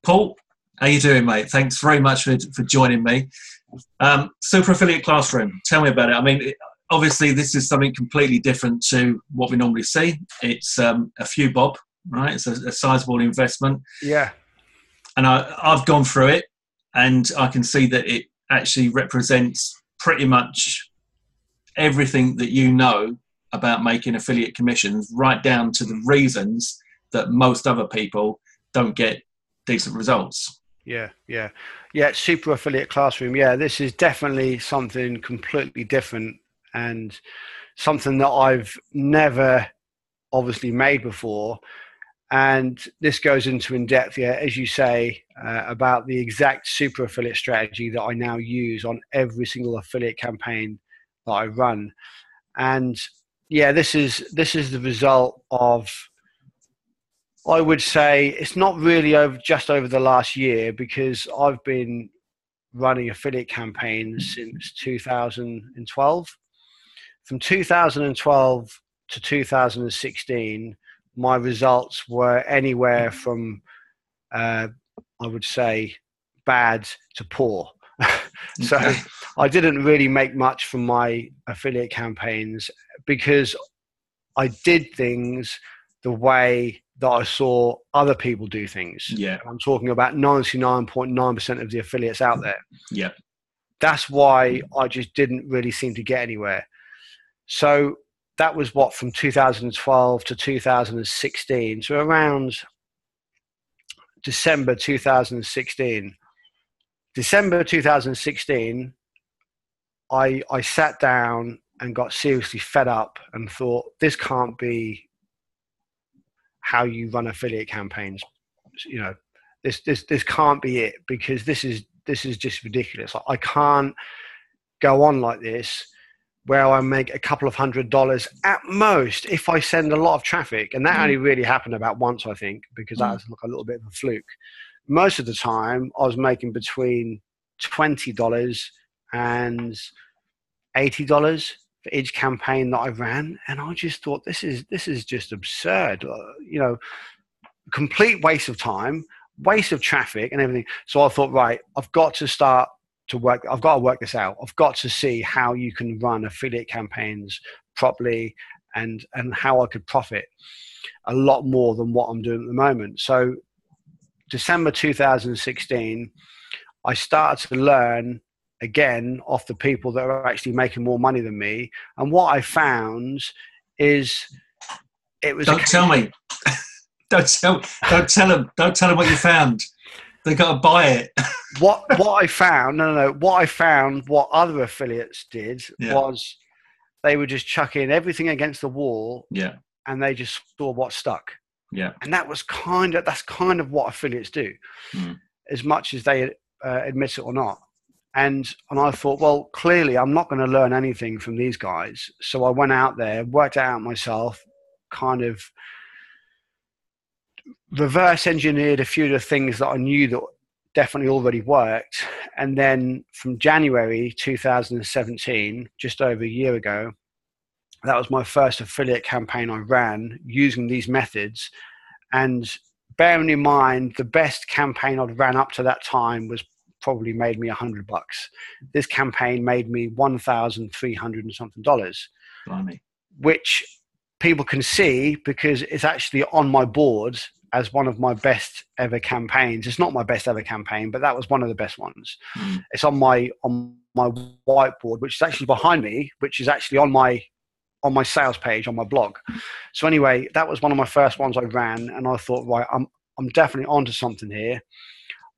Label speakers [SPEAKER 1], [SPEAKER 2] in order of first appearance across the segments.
[SPEAKER 1] Paul, how you doing, mate? Thanks very much for joining me. Super Affiliate Classroom, tell me about it. I mean, obviously this is something completely different to what we normally see. It's a few bob, right? It's a sizable investment.
[SPEAKER 2] Yeah.
[SPEAKER 1] And I've gone through it, and I can see that it actually represents pretty much everything that you know about making affiliate commissions, right down to the reasons that most other people don't get decent results.
[SPEAKER 2] Yeah. Super Affiliate Classroom. Yeah, this is definitely something completely different and something that I've never obviously made before. And this goes into in depth, as you say, about the exact super affiliate strategy that I now use on every single affiliate campaign that I run. And this is the result of, I would say, it's not really just over the last year, because I've been running affiliate campaigns since 2012. From 2012 to 2016, my results were anywhere from, I would say, bad to poor. So I didn't really make much from my affiliate campaigns because I did things the way that I saw other people do things.
[SPEAKER 1] Yeah.
[SPEAKER 2] I'm talking about 99.9% of the affiliates out there.
[SPEAKER 1] Yeah.
[SPEAKER 2] That's why I just didn't really seem to get anywhere. So that was from 2012 to 2016. So around December 2016. December 2016, I sat down and got seriously fed up and thought, this can't be how you run affiliate campaigns. You know, this can't be it, because this is just ridiculous. I can't go on like this, where I make a couple of $100 at most if I send a lot of traffic. And that only really happened about once, I think, because that was like a little bit of a fluke. Most of the time I was making between $20 and $80 for each campaign that I ran. And I just thought, this is just absurd. Complete waste of time, waste of traffic and everything. So I thought, right, I've got to work this out. I've got to see how you can run affiliate campaigns properly and how I could profit a lot more than what I'm doing at the moment. So December 2016, I started to learn again off the people that are actually making more money than me. And what I found is it was...
[SPEAKER 1] Don't tell me. Don't tell them what you found. They got to buy it.
[SPEAKER 2] What I found, what other affiliates did was they would just chuck in everything against the wall, and they just saw what stuck.
[SPEAKER 1] Yeah,
[SPEAKER 2] and that's kind of what affiliates do, as much as they admit it or not. And I thought, well, clearly I'm not going to learn anything from these guys. So I went out there, worked it out myself, kind of reverse engineered a few of the things that I knew that definitely already worked. And then from January 2017, just over a year ago, that was my first affiliate campaign I ran using these methods. And bearing in mind, the best campaign I'd ran up to that time was probably made me $100. This campaign made me $1,300 and something dollars.
[SPEAKER 1] Blimey.
[SPEAKER 2] Which people can see because it's actually on my board as one of my best ever campaigns. It's not my best ever campaign, but that was one of the best ones. It's on my whiteboard, which is actually behind me, which is actually on my sales page on my blog. So anyway, that was one of my first ones I ran, and I thought, right, I'm definitely onto something here.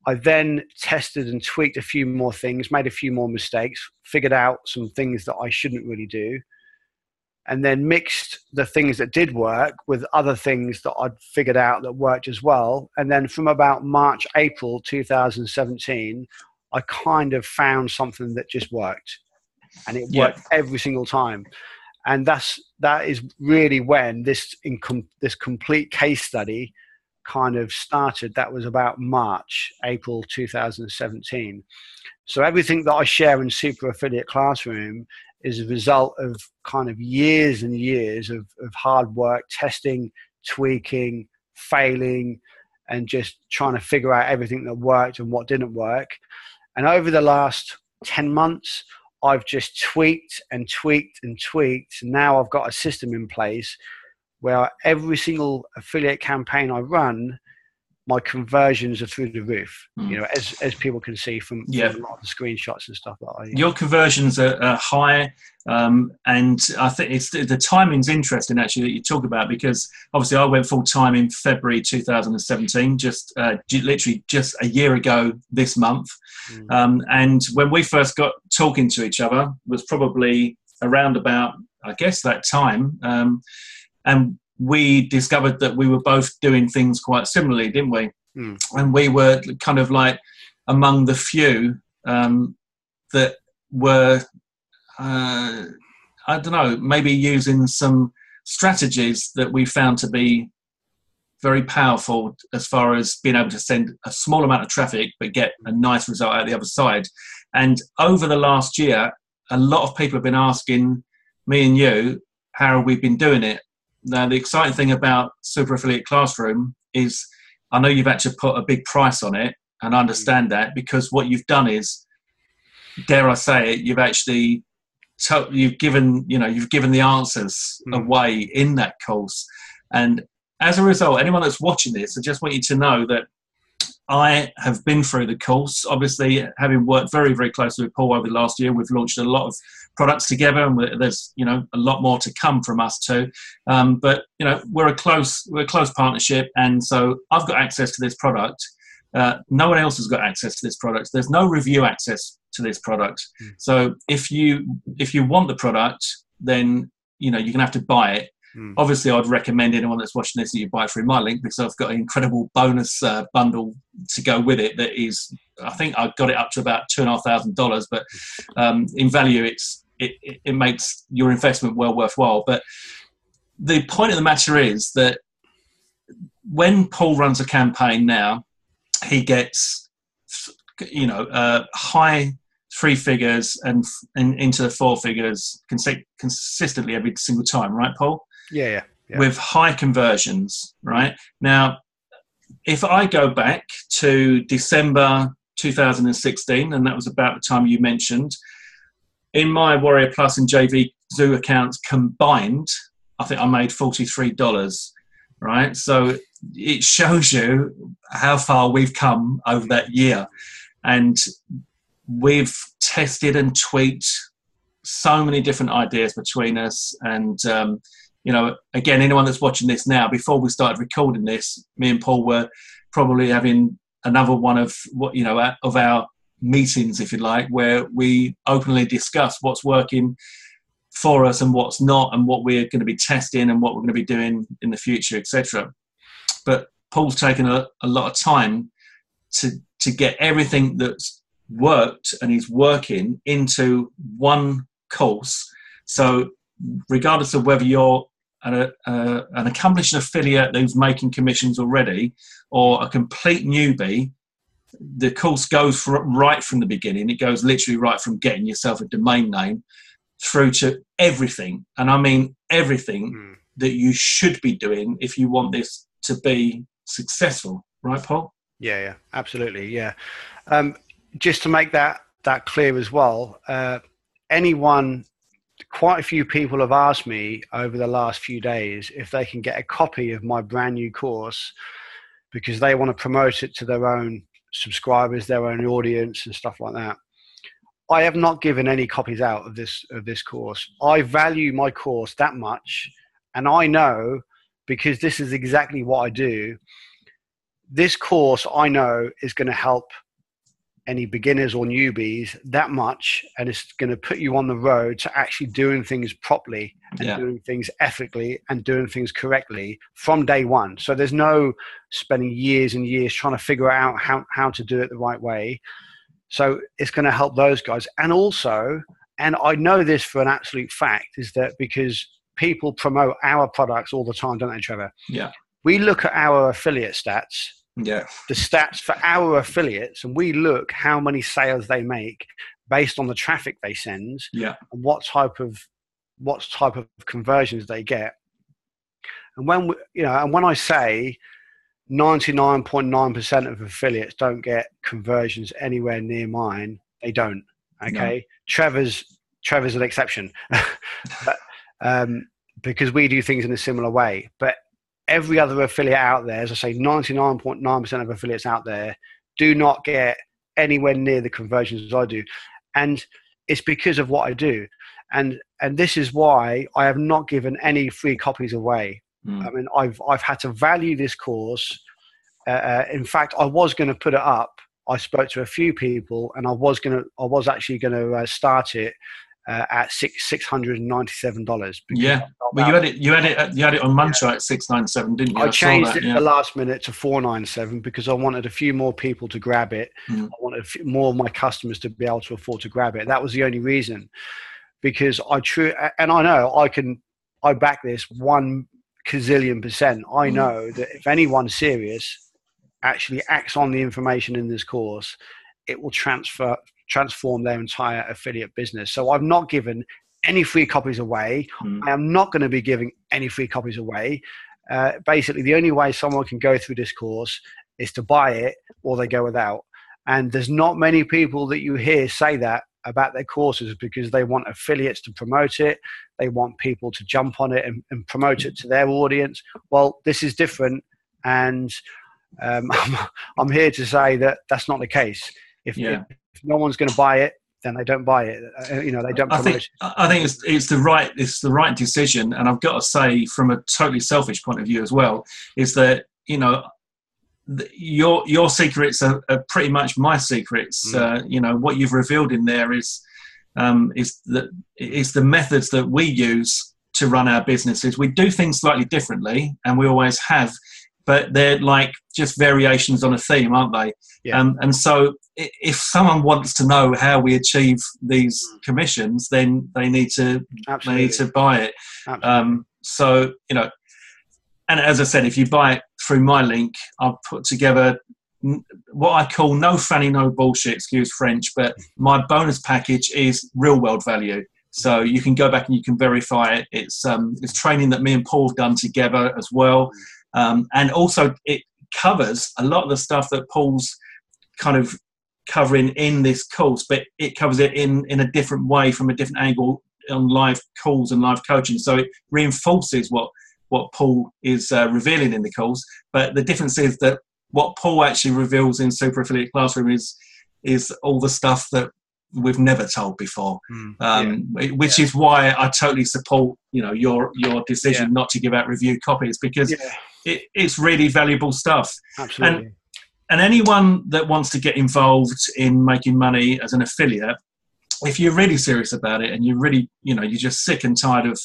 [SPEAKER 2] I then tested and tweaked a few more things, made a few more mistakes, figured out some things that I shouldn't really do, and then mixed the things that did work with other things that I'd figured out that worked as well. And then from about March, April 2017, I kind of found something that just worked, and it worked every single time. And that is really when this complete case study kind of started. That was about April 2017. So everything that I share in Super Affiliate Classroom is a result of kind of years and years of hard work, testing, tweaking, failing, and just trying to figure out everything that worked and what didn't work. And over the last 10 months, I've just tweaked and tweaked and tweaked. Now I've got a system in place where every single affiliate campaign I run, my conversions are through the roof, as people can see from a lot of the screenshots and stuff like that.
[SPEAKER 1] Your conversions are high, and I think the timing's interesting actually that you talk about, because obviously I went full time in February 2017, just literally just a year ago this month. And when we first got talking to each other was probably around about, I guess, that time, and we discovered that we were both doing things quite similarly, didn't we? And we were kind of like among the few that were, I don't know, maybe using some strategies that we found to be very powerful as far as being able to send a small amount of traffic but get a nice result out the other side. And over the last year, a lot of people have been asking me and you, how have we been doing it? Now, the exciting thing about Super Affiliate Classroom is I know you've had to put a big price on it, and I understand that, because what you've done is, dare I say it, you've actually you've given the answers away in that course. And as a result, anyone that's watching this, I just want you to know that I have been through the course. Obviously, having worked very, very closely with Paul over the last year, we've launched a lot of products together, and there's a lot more to come from us too. But we're a close partnership, and so I've got access to this product. No one else has got access to this product. There's no review access to this product. So if you want the product, then you're gonna have to buy it. Obviously, I'd recommend anyone that's watching this that you buy it through my link, because I've got an incredible bonus bundle to go with it. That is, I think I got it up to about $2,500, but in value, it makes your investment well worthwhile. But the point of the matter is that when Paul runs a campaign now, he gets high three figures and into the four figures consistently every single time, right, Paul?
[SPEAKER 2] Yeah.
[SPEAKER 1] With high conversions, right? Now, if I go back to December 2016, and that was about the time you mentioned, in my Warrior Plus and JV Zoo accounts combined, I think I made $43, right? So it shows you how far we've come over that year. And we've tested and tweaked so many different ideas between us. And, again, anyone that's watching this now, before we started recording this, me and Paul were probably having another one of of our meetings, if you like, where we openly discuss what's working for us and what's not, and what we're going to be testing and what we're going to be doing in the future, etc. But Paul's taken a lot of time to get everything that's worked and is working into one course. So regardless of whether you're an accomplished affiliate who's making commissions already or a complete newbie, the course goes right from the beginning. It goes literally right from getting yourself a domain name through to everything. And I mean everything that you should be doing if you want this to be successful. Right, Paul?
[SPEAKER 2] Yeah, absolutely. Yeah. Just to make that clear as well, quite a few people have asked me over the last few days if they can get a copy of my brand new course, because they want to promote it to their own subscribers, their own audience and stuff like that. I have not given any copies out of this course. I value my course that much, and I know, because this is exactly what I do, this course I know is going to help any beginners or newbies that much, and it's going to put you on the road to actually doing things properly and doing things ethically and doing things correctly from day one. So there's no spending years and years trying to figure out how to do it the right way. So it's going to help those guys. And also, and I know this for an absolute fact, is that because people promote our products all the time, don't they, Trevor?
[SPEAKER 1] Yeah.
[SPEAKER 2] We look at our affiliate stats.
[SPEAKER 1] Yeah.
[SPEAKER 2] The stats for our affiliates, and we look how many sales they make based on the traffic they send, and what type of conversions they get. And when I say 99.9% of affiliates don't get conversions anywhere near mine. They don't. Okay. No. Trevor's an exception, but, because we do things in a similar way. But every other affiliate out there, as I say, 99.9% of affiliates out there do not get anywhere near the conversions I do. And it's because of what I do. And this is why I have not given any free copies away. I mean, I've had to value this course. In fact, I was going to put it up. I spoke to a few people, and I was actually going to start it at $697.
[SPEAKER 1] Yeah, well, you had it on Muncher at $697, didn't you?
[SPEAKER 2] I changed it at the last minute to $497 because I wanted a few more people to grab it. I wanted more of my customers to be able to afford to grab it. That was the only reason. Because and I know I back this 1 gazillion %. I know that if anyone serious actually acts on the information in this course, it will transform their entire affiliate business. So I've not given any free copies away. I am not going to be giving any free copies away. Basically, the only way someone can go through this course is to buy it or they go without. And there's not many people that you hear say that about their courses because they want affiliates to promote it. They want people to jump on it and promote it to their audience. Well, this is different. And I'm here to say that that's not the case. If no one's going to buy it, then they don't buy it. They don't promote it.
[SPEAKER 1] I think it's the right decision. And I've got to say, from a totally selfish point of view as well, is that, your secrets are pretty much my secrets. What you've revealed in there is the methods that we use to run our businesses. We do things slightly differently, and we always have, but they're like just variations on a theme, aren't they? Yeah. And so if someone wants to know how we achieve these commissions, then they need to buy it. So and as I said, if you buy it through my link, I've put together what I call no fanny, no bullshit, excuse French, but my bonus package is real world value. So you can go back and you can verify it. It's training that me and Paul have done together as well. And also it covers a lot of the stuff that Paul's kind of covering in this course, but it covers it in a different way, from a different angle, on live calls and live coaching. So it reinforces what Paul is revealing in the course. But the difference is that what Paul actually reveals in Super Affiliate Classroom is all the stuff that we've never told before, which is why I totally support your decision not to give out review copies, because it's really valuable stuff.
[SPEAKER 2] Absolutely.
[SPEAKER 1] And anyone that wants to get involved in making money as an affiliate, if you're really serious about it and you're really, you're just sick and tired of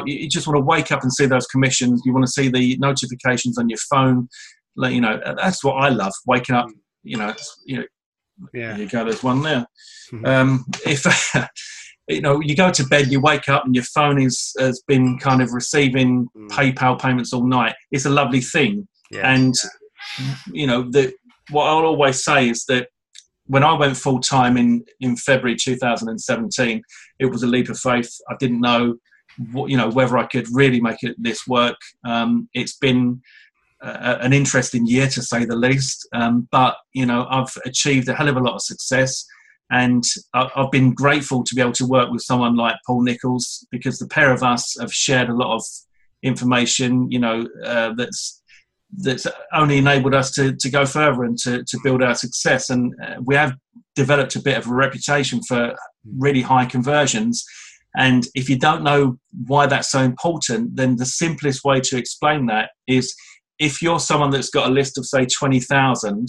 [SPEAKER 1] you just want to wake up and see those commissions, you want to see the notifications on your phone, that's what I love, waking up, there you go, there's one there. If you go to bed, you wake up and your phone has been kind of receiving PayPal payments all night, it's a lovely thing. And what I'll always say is that when I went full time in February 2017, it was a leap of faith. I didn't know whether I could really make this work. It's been an interesting year, to say the least, but I've achieved a hell of a lot of success, and I've been grateful to be able to work with someone like Paul Nicholls, because the pair of us have shared a lot of information that's only enabled us to go further and to build our success. And we have developed a bit of a reputation for really high conversions. And if you don't know why that's so important, then the simplest way to explain that is, if you're someone that's got a list of, say, 20,000,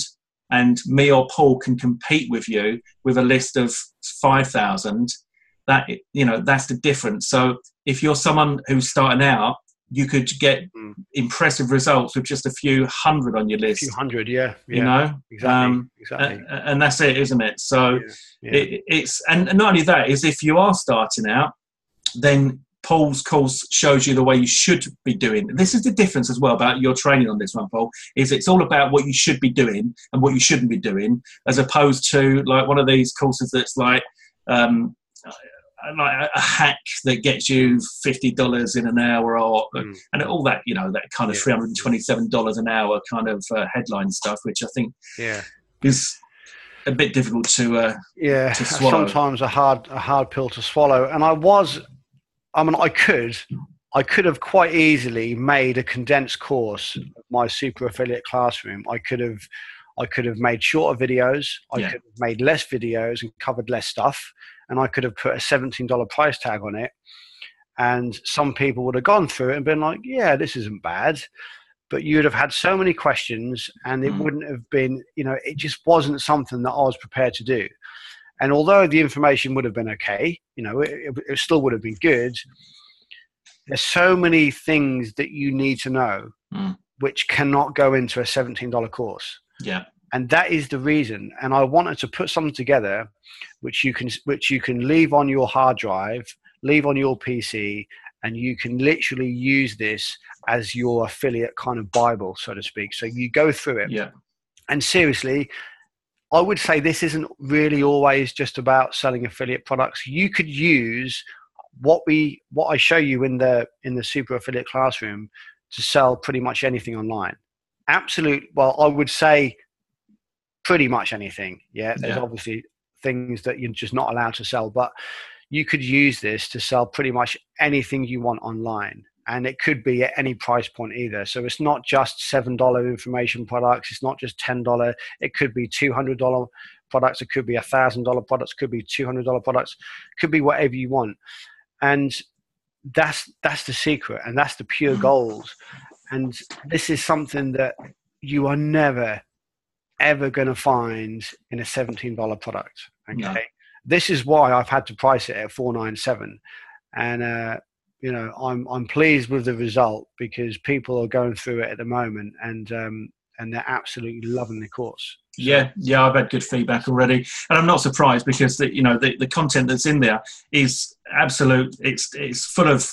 [SPEAKER 1] and me or Paul can compete with you with a list of 5,000, that's the difference. So if you're someone who's starting out, you could get impressive results with just a few hundred on your list.
[SPEAKER 2] A few hundred, exactly.
[SPEAKER 1] And that's it, isn't it? So it's and not only that, is if you are starting out, then Paul's course shows you the way you should be doing. This is the difference as well about your training on this one, Paul, is it's all about what you should be doing and what you shouldn't be doing, as opposed to like one of these courses that's like, like a hack that gets you $50 in an hour, or and all that, that kind of $327 an hour kind of headline stuff, which I think is a bit difficult to swallow.
[SPEAKER 2] Sometimes a hard pill to swallow. And I could have quite easily made a condensed course of my super affiliate classroom. I could have made shorter videos. I could have made less videos and covered less stuff. And I could have put a $17 price tag on it. And some people would have gone through it and been like, yeah, this isn't bad. But you'd have had so many questions, and it wouldn't have been, it just wasn't something that I was prepared to do. And although the information would have been okay, it still would have been good. There's so many things that you need to know which cannot go into a $17 course.
[SPEAKER 1] Yeah.
[SPEAKER 2] And that is the reason. And I wanted to put something together which you can leave on your hard drive, leave on your PC, and you can literally use this as your affiliate kind of Bible, so to speak. So you go through it.
[SPEAKER 1] Yeah.
[SPEAKER 2] And seriously, I would say this isn't really always just about selling affiliate products. You could use what I show you in the super affiliate classroom to sell pretty much anything online. Well, I would say pretty much anything. Yeah. There's obviously things that you're just not allowed to sell, but you could use this to sell pretty much anything you want online. And it could be at any price point either. So it's not just $7 information products. It's not just $10. It could be $200 products. It could be $1,000 products. It could be $200 products. It could be whatever you want. And that's the secret. And that's the pure gold. And this is something that you are never, ever going to find in a $17 product. Okay. No. This is why I've had to price it at $497. And, I'm pleased with the result, because people are going through it at the moment, and they're absolutely loving the course. So.
[SPEAKER 1] Yeah, I've had good feedback already, and I'm not surprised, because the content that's in there is absolute. It's full of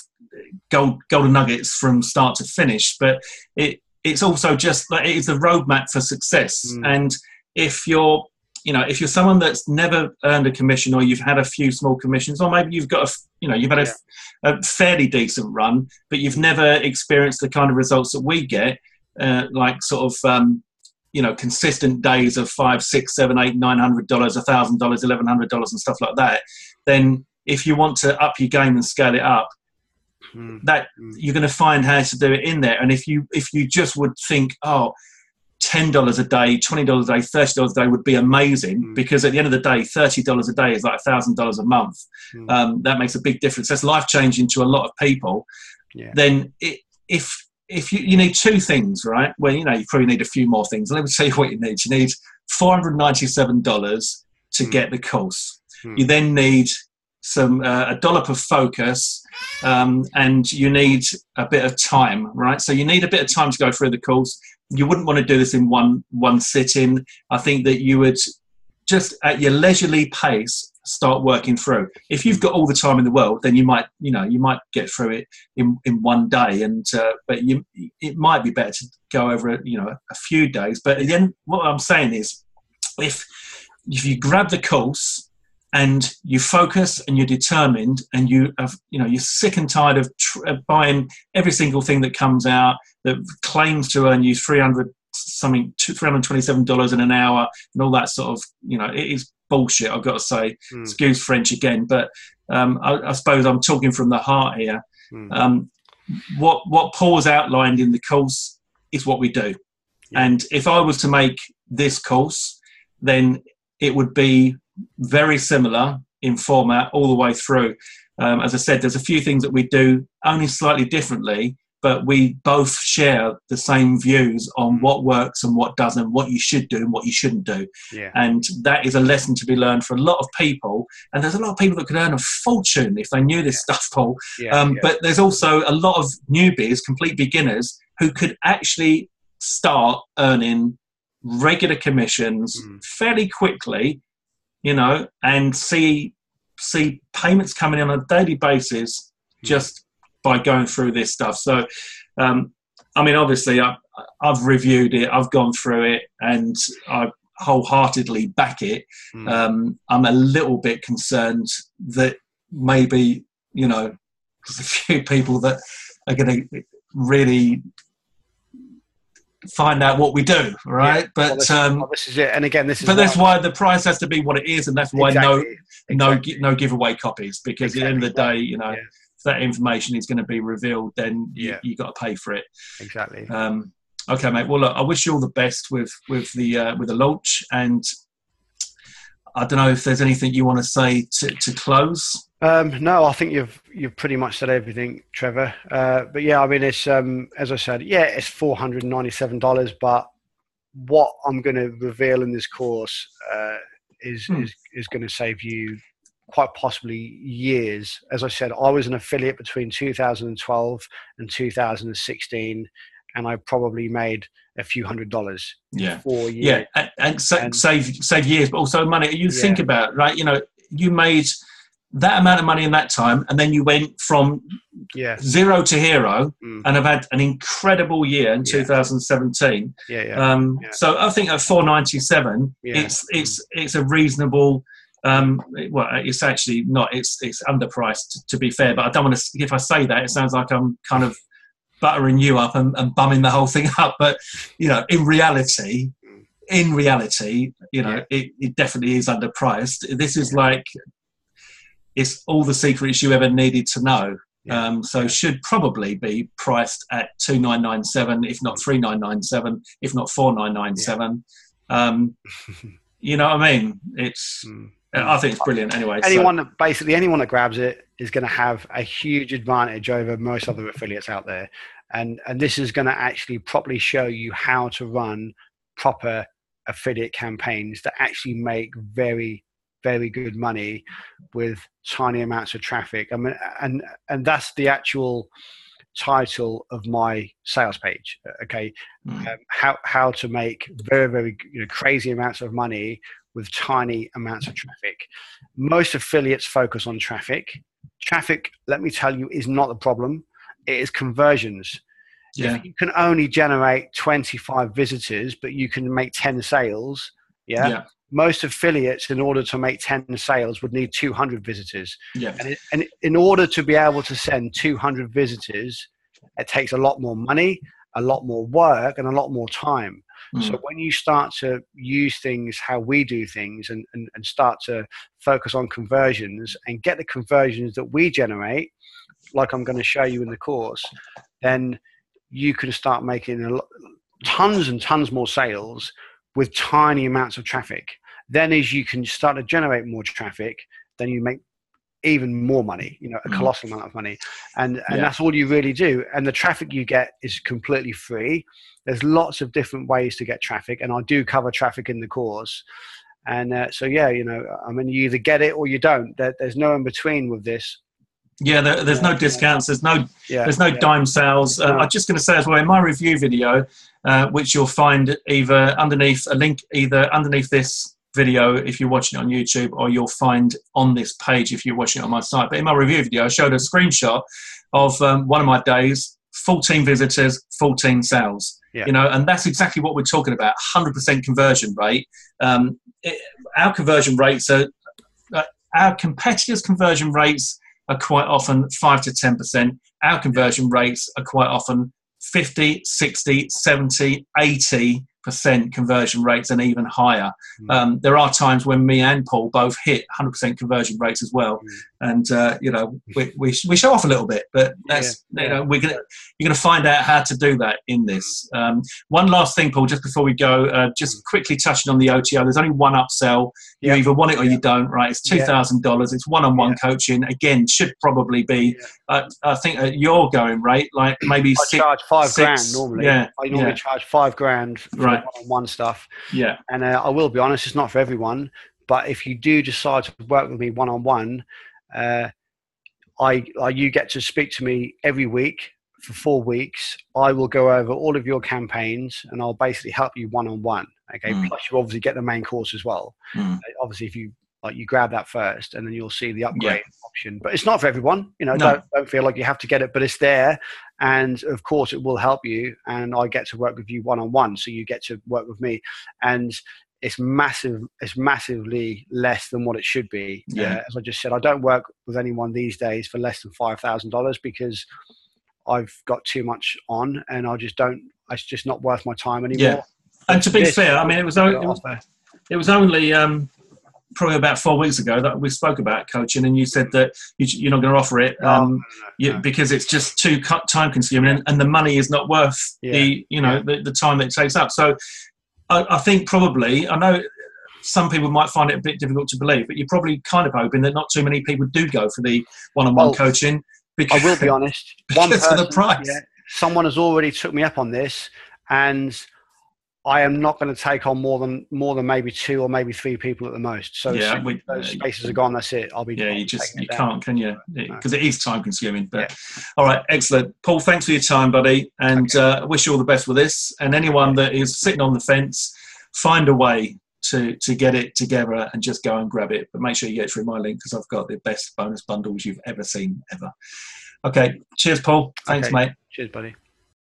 [SPEAKER 1] golden nuggets from start to finish, but it's also just like it's a roadmap for success. And if you're someone that's never earned a commission, or you've had a few small commissions, or maybe you've got you've had a fairly decent run, but you've never experienced the kind of results that we get, like sort of, consistent days of $500, $600, $700, $800, $900, $1,000, $1,100 and stuff like that, then if you want to up your game and scale it up, that you're going to find how to do it in there. And if you just would think, $10 a day, $20 a day, $30 a day would be amazing, because at the end of the day, $30 a day is like $1,000 a month. That makes a big difference. That's life changing to a lot of people. Then if you need two things, right? Well, you probably need a few more things. Let me tell you what you need. You need $497 to get the course. You then need a dollop of focus, and you need a bit of time, right? So you need a bit of time to go through the course. You wouldn't want to do this in one sitting. I think that you would just at your leisurely pace start working through. If you've got all the time in the world, then you might get through it in one day, but it might be better to go over a few days. But again, what I'm saying is, if you grab the course and you focus and you're determined, and you're sick and tired of buying every single thing that comes out that claims to earn you $327 in an hour and all that sort of, it is bullshit, I've got to say. Excuse French again, but I suppose I'm talking from the heart here. What Paul's outlined in the course is what we do. And if I was to make this course, then it would be very similar in format all the way through. As I said, there's a few things that we do only slightly differently, but we both share the same views on what works and what doesn't, what you should do and what you shouldn't do. And that is a lesson to be learned for a lot of people. And there's a lot of people that could earn a fortune if they knew this stuff, Paul. But there's also a lot of newbies, complete beginners, who could actually start earning regular commissions fairly quickly, and see payments coming in on a daily basis just by going through this stuff. So, obviously, I've reviewed it, I've gone through it, and I wholeheartedly back it. I'm a little bit concerned that maybe, you know, there's a few people that are going to really find out what we do, right? But
[SPEAKER 2] this is it. And again, this is
[SPEAKER 1] that's why the price has to be what it is, and that's why no giveaway copies, because at the end of the day, you know, if that information is going to be revealed, then you got to pay for it.
[SPEAKER 2] Exactly.
[SPEAKER 1] Okay, mate. Well, look, I wish you all the best with the launch, and I don't know if there's anything you want to say to close.
[SPEAKER 2] No, I think you've pretty much said everything, Trevor. But yeah, I mean, it's as I said, it's $497, but what I'm going to reveal in this course is going to save you quite possibly years. As I said, I was an affiliate between 2012 and 2016, and I probably made a few $100s in 4 years.
[SPEAKER 1] Yeah, and save years, but also money. You think about it, right? You know, you made that amount of money in that time, and then you went from zero to hero, and have had an incredible year in 2017. So I think at $497, it's a reasonable. Well, it's actually not. It's underpriced, to be fair. But I don't want to. If I say that, it sounds like I'm kind of buttering you up and bumming the whole thing up. But you know, in reality, you know, it definitely is underpriced. This is like, it's all the secrets you ever needed to know. So should probably be priced at $2,997, if not $3,997, if not $4,997. You know what I mean? It's. I think it's brilliant. Anyway,
[SPEAKER 2] anyone that grabs it is going to have a huge advantage over most other affiliates out there, and this is going to actually properly show you how to run proper affiliate campaigns that actually make very, very good money with tiny amounts of traffic. I mean, and that's the actual title of my sales page. Okay, how to make very, very crazy amounts of money with tiny amounts of traffic. Most affiliates focus on traffic. Traffic, let me tell you, is not the problem. It is conversions. If you can only generate 25 visitors, but you can make 10 sales, most affiliates, in order to make 10 sales, would need 200 visitors. And in order to be able to send 200 visitors, it takes a lot more money, a lot more work, and a lot more time. So when you start to use things how we do things, and start to focus on conversions and get the conversions that we generate, like I'm going to show you in the course, then you can start making tons and tons more sales with tiny amounts of traffic. Then as you can start to generate more traffic, then you make even more money, a colossal amount of money. And that's all you really do. And the traffic you get is completely free. There's lots of different ways to get traffic, and I do cover traffic in the course. And so, I mean, you either get it or you don't. There's no in between with this.
[SPEAKER 1] There's no discounts. There's no dime sales. I'm just going to say as well, in my review video, which you'll find either underneath this video if you're watching it on YouTube, or you'll find on this page if you're watching it on my site. But in my review video, I showed a screenshot of one of my days, 14 visitors, 14 sales. And that's exactly what we're talking about, 100% conversion rate. Our conversion rates our competitors' conversion rates are quite often 5 to 10%. Our conversion rates are quite often 50, 60, 70, 80% conversion rates, and even higher. There are times when me and Paul both hit 100% conversion rates as well. And we show off a little bit, but that's you're gonna find out how to do that in this. One last thing, Paul, just before we go, just quickly touching on the OTO. There's only one upsell. You either want it or you don't, right? It's $2,000. It's one-on-one coaching. Again, should probably be I think at your going rate, like maybe
[SPEAKER 2] I charge $5,000 normally. I normally charge $5,000 for one-on-one stuff. And I will be honest, it's not for everyone, but if you do decide to work with me one-on-one, you get to speak to me every week for 4 weeks. I will go over all of your campaigns, and I'll basically help you one-on-one. Okay. Plus you obviously get the main course as well. Obviously if you grab that first, and then you'll see the upgrade option. But it's not for everyone. Don't feel like you have to get it, but it's there. And of course it will help you, and I get to work with you one-on-one. So you get to work with me. And it's massive. It's massively less than what it should be.
[SPEAKER 1] Yeah.
[SPEAKER 2] As I just said, I don't work with anyone these days for less than $5,000 because I've got too much on, and I just don't. It's just not worth my time anymore.
[SPEAKER 1] Yeah. And to be fair, I mean, it was only probably about 4 weeks ago that we spoke about coaching, and you said that you're not going to offer it because it's just too time consuming, and the money is not worth the time that it takes up. So I think probably, I know some people might find it a bit difficult to believe, but you're probably kind of hoping that not too many people do go for the one-on-one coaching. Because,
[SPEAKER 2] I will be honest. One person,
[SPEAKER 1] of the price.
[SPEAKER 2] Someone has already took me up on this, and I am not going to take on more than maybe 2 or maybe 3 people at the most. So those spaces are gone. That's it.
[SPEAKER 1] You can't, can you? Because it is time consuming. But all right, excellent, Paul. Thanks for your time, buddy, and I wish you all the best with this. And anyone that is sitting on the fence, find a way to get it together and just go and grab it. But make sure you get through my link because I've got the best bonus bundles you've ever seen ever. Okay, cheers, Paul. Thanks, mate.
[SPEAKER 2] Cheers, buddy.